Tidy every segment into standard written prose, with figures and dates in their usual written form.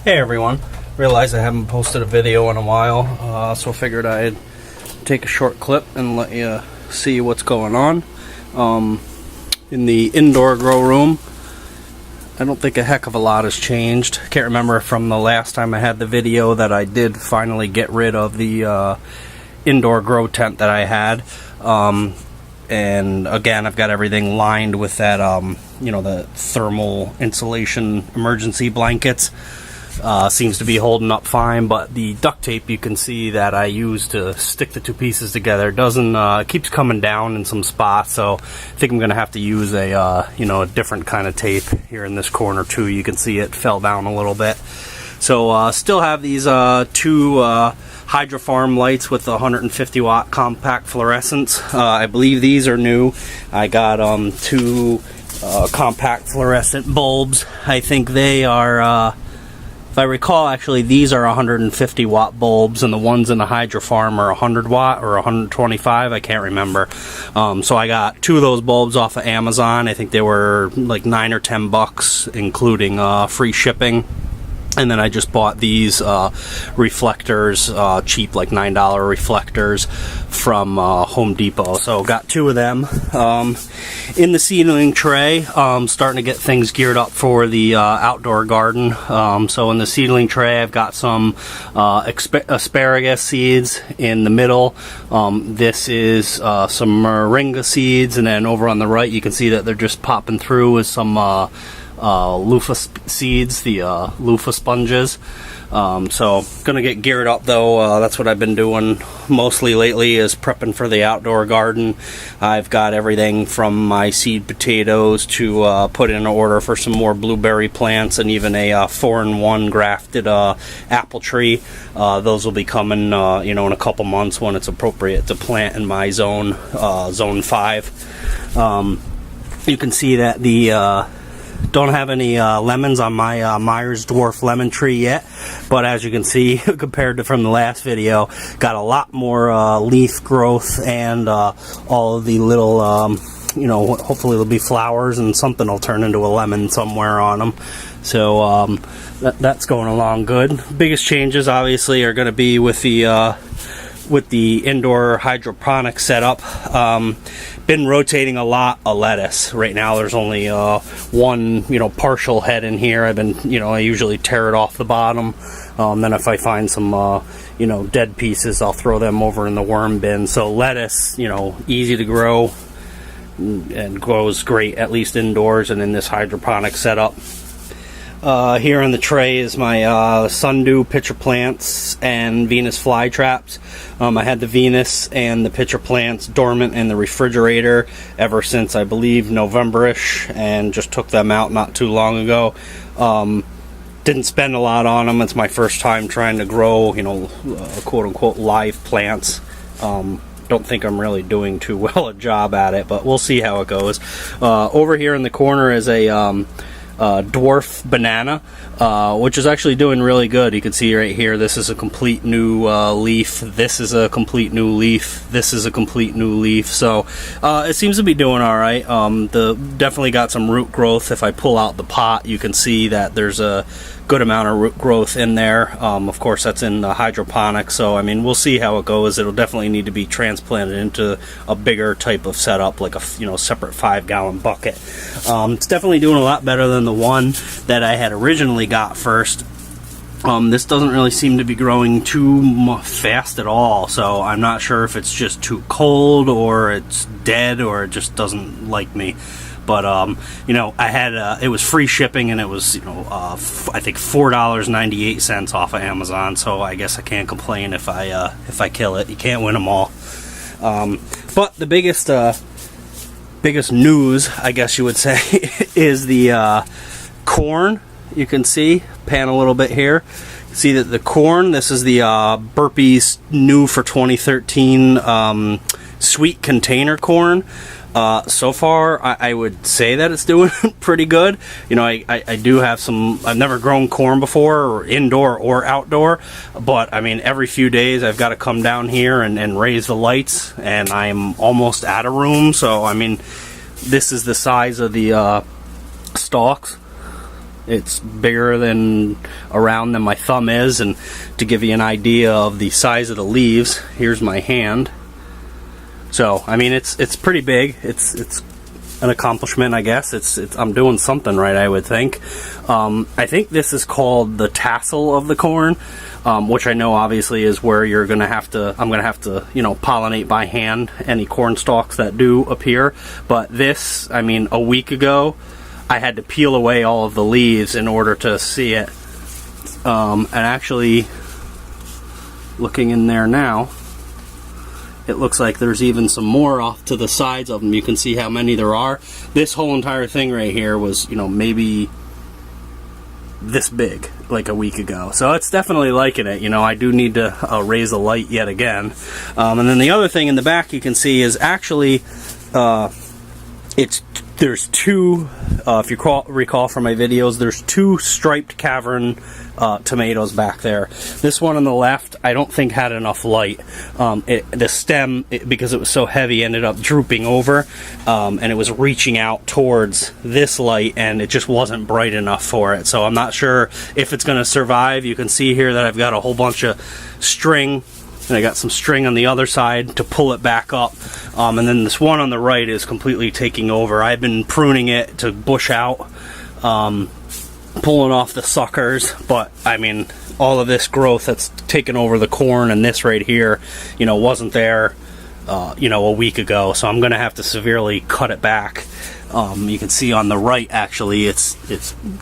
Hey everyone, realized I haven't posted a video in a while, so figured I'd take a short clip and let you see what's going on. In the indoor grow room, I don't think a heck of a lot has changed. Can't remember from the last time I had the video that I did finally get rid of the indoor grow tent that I had. And again, I've got everything lined with that, the thermal insulation emergency blankets. Seems to be holding up fine, but the duct tape you can see that I use to stick the two pieces together doesn't, keeps coming down in some spots, so I think I'm going to have to use a, a different kind of tape here in this corner too. You can see it fell down a little bit. So still have these two Hydrofarm lights with the 150 watt compact fluorescents. I believe these are new. I got two compact fluorescent bulbs. I think they are, if I recall, actually these are 150 watt bulbs, and the ones in the Hydrofarm are 100 watt or 125. I can't remember. So I got two of those bulbs off of Amazon. I think they were like $9 or $10, including free shipping. And then I just bought these reflectors, cheap, like $9 reflectors from Home Depot. So got two of them. In the seedling tray, starting to get things geared up for the outdoor garden. So in the seedling tray, I've got some asparagus seeds in the middle. This is some moringa seeds, and then over on the right, you can see that they're just popping through with some loofah seeds, the loofah sponges. So gonna get geared up though. That's what I've been doing mostly lately, is prepping for the outdoor garden. I've got everything from my seed potatoes to put in an order for some more blueberry plants, and even a 4-in-1 grafted apple tree. Those will be coming in a couple months when it's appropriate to plant in my zone, zone 5. You can see that the don't have any lemons on my Myers dwarf lemon tree yet, but as you can see, compared to from the last video, got a lot more leaf growth, and all of the little hopefully there'll be flowers and something will turn into a lemon somewhere on them. So that's going along good. Biggest changes obviously are going to be with the indoor hydroponic setup. Been rotating a lot of lettuce. Right now there's only one partial head in here. I usually tear it off the bottom. Then if I find some dead pieces, I'll throw them over in the worm bin. So lettuce, easy to grow and grows great, at least indoors and in this hydroponic setup. Here on the tray is my sundew pitcher plants and Venus fly traps. I had the Venus and the pitcher plants dormant in the refrigerator ever since, I believe, November-ish, and just took them out not too long ago. Didn't spend a lot on them. It's my first time trying to grow, quote-unquote live plants. Don't think I'm really doing too well a job at it, but we'll see how it goes. Over here in the corner is a dwarf banana, which is actually doing really good. You can see right here, this is a complete new leaf, this is a complete new leaf, this is a complete new leaf. So it seems to be doing alright. Definitely got some root growth. If I pull out the pot, you can see that there's a good amount of root growth in there. Of course, that's in the hydroponics, so we'll see how it goes. It'll definitely need to be transplanted into a bigger type of setup, like a separate 5-gallon bucket. It's definitely doing a lot better than the one that I had originally got first. This doesn't really seem to be growing too fast at all, so I'm not sure if it's just too cold or it's dead or it just doesn't like me. But I had it was free shipping, and it was I think $4.98 off of Amazon. So I guess I can't complain if I kill it. You can't win them all. But the biggest news, I guess you would say, is the corn. You can see, pan a little bit here. See that the corn. This is the Burpee's new for 2013 sweet container corn. So far, I would say that it's doing pretty good. I do have some. I've never grown corn before, or indoor or outdoor, but every few days I've got to come down here and raise the lights, and I'm almost out of room. So this is the size of the stalks. It's bigger than my thumb is, and to give you an idea of the size of the leaves, here's my hand. So I mean, it's pretty big. It's an accomplishment, I guess. I'm doing something right, I would think. I think this is called the tassel of the corn, which I know obviously is where I'm gonna have to pollinate by hand any corn stalks that do appear. But this, I mean, a week ago I had to peel away all of the leaves in order to see it. And actually, looking in there now, it looks like there's even some more off to the sides of them. You can see how many there are. This whole entire thing right here was, maybe this big like a week ago. So it's definitely liking it. I do need to raise the light yet again. And then the other thing in the back you can see is actually there's two, if you recall from my videos, there's two striped cavern tomatoes back there. This one on the left, I don't think had enough light. The stem, because it was so heavy, ended up drooping over, and it was reaching out towards this light, and it just wasn't bright enough for it. So I'm not sure if it's going to survive. You can see here that I've got a whole bunch of string, and I got some string on the other side to pull it back up. And then this one on the right is completely taking over. I've been pruning it to bush out, pulling off the suckers, but I mean, all of this growth that's taken over the corn, and this right here, wasn't there, a week ago. So I'm gonna have to severely cut it back. You can see on the right, actually, it's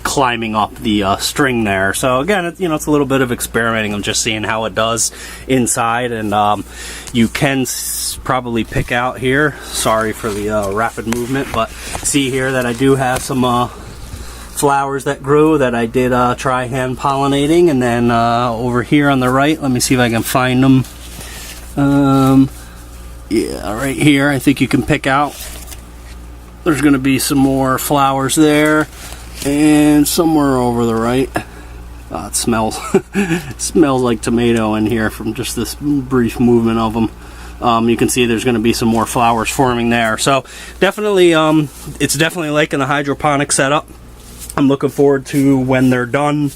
climbing up the string there. So again, it's a little bit of experimenting. I'm just seeing how it does inside, and you can probably pick out here. Sorry for the rapid movement, but see here that I do have some flowers that grew that I did try hand pollinating. And then over here on the right, let me see if I can find them. Yeah, right here, I think you can pick out. There's going to be some more flowers there, and somewhere over the right. It smells it smells like tomato in here from just this brief movement of them. You can see there's going to be some more flowers forming there. So definitely, it's definitely liking the hydroponic setup. I'm looking forward to when they're done,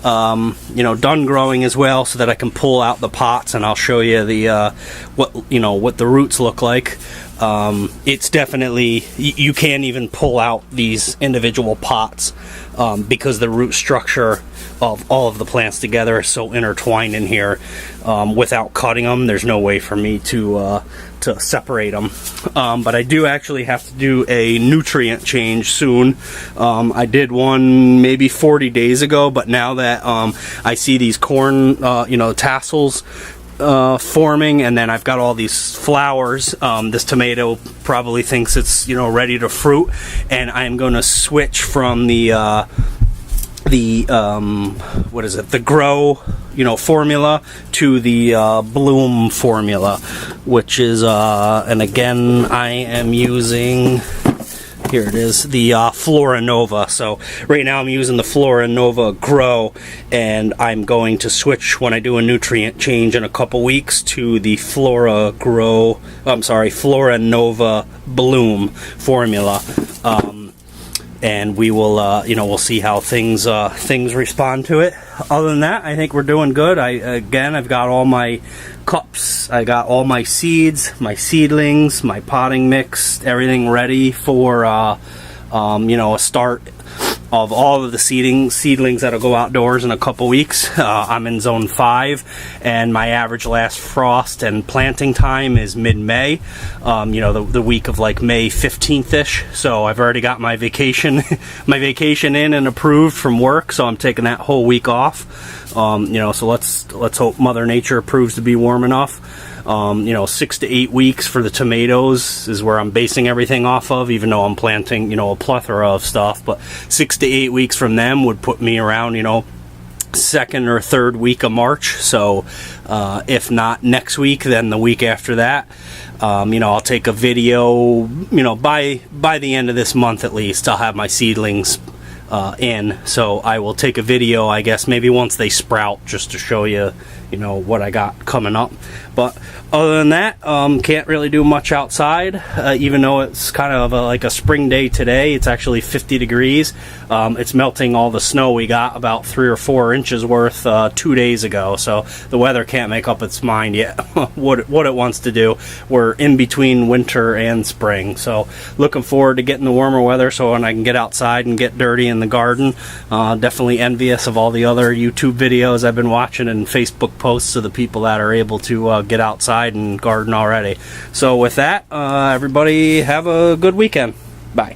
done growing as well, so that I can pull out the pots, and I'll show you the what the roots look like. It's definitely, you can't even pull out these individual pots because the root structure of all of the plants together is so intertwined in here. Without cutting them, there's no way for me to separate them. But I do actually have to do a nutrient change soon. I did one maybe 40 days ago, but now that I see these corn, tassels forming, and then I've got all these flowers, this tomato probably thinks it's ready to fruit, and I'm going to switch from the what is it, the grow formula to the bloom formula, which is and again I am using, here it is, the Flora Nova. So right now I'm using the Flora Nova Grow, and I'm going to switch when I do a nutrient change in a couple weeks to the Flora Nova Bloom formula. And we will, we'll see how things respond to it. Other than that, I think we're doing good. I've got all my cups, I got all my seeds, my seedlings, my potting mix, everything ready for, a start of all of the seedlings that'll go outdoors in a couple weeks. I'm in zone 5, and my average last frost and planting time is mid-May, the week of like May 15th-ish. So I've already got my vacation in and approved from work, so I'm taking that whole week off. So let's hope Mother Nature proves to be warm enough. 6 to 8 weeks for the tomatoes is where I'm basing everything off of, even though I'm planting, a plethora of stuff. But 6 to 8 weeks from them would put me around, second or third week of March. So if not next week, then the week after that. I'll take a video, by the end of this month at least, I'll have my seedlings in. So I will take a video, I guess, maybe once they sprout, just to show you, you know, what I got coming up. But other than that, can't really do much outside, even though it's kind of like a spring day today. It's actually 50 degrees. It's melting all the snow we got, about 3 or 4 inches worth 2 days ago. So the weather can't make up its mind yet what it wants to do. We're in between winter and spring. So looking forward to getting the warmer weather so when I can get outside and get dirty in the garden. Definitely envious of all the other YouTube videos I've been watching and Facebook posts of the people that are able to get outside and garden already. So with that, everybody have a good weekend. Bye.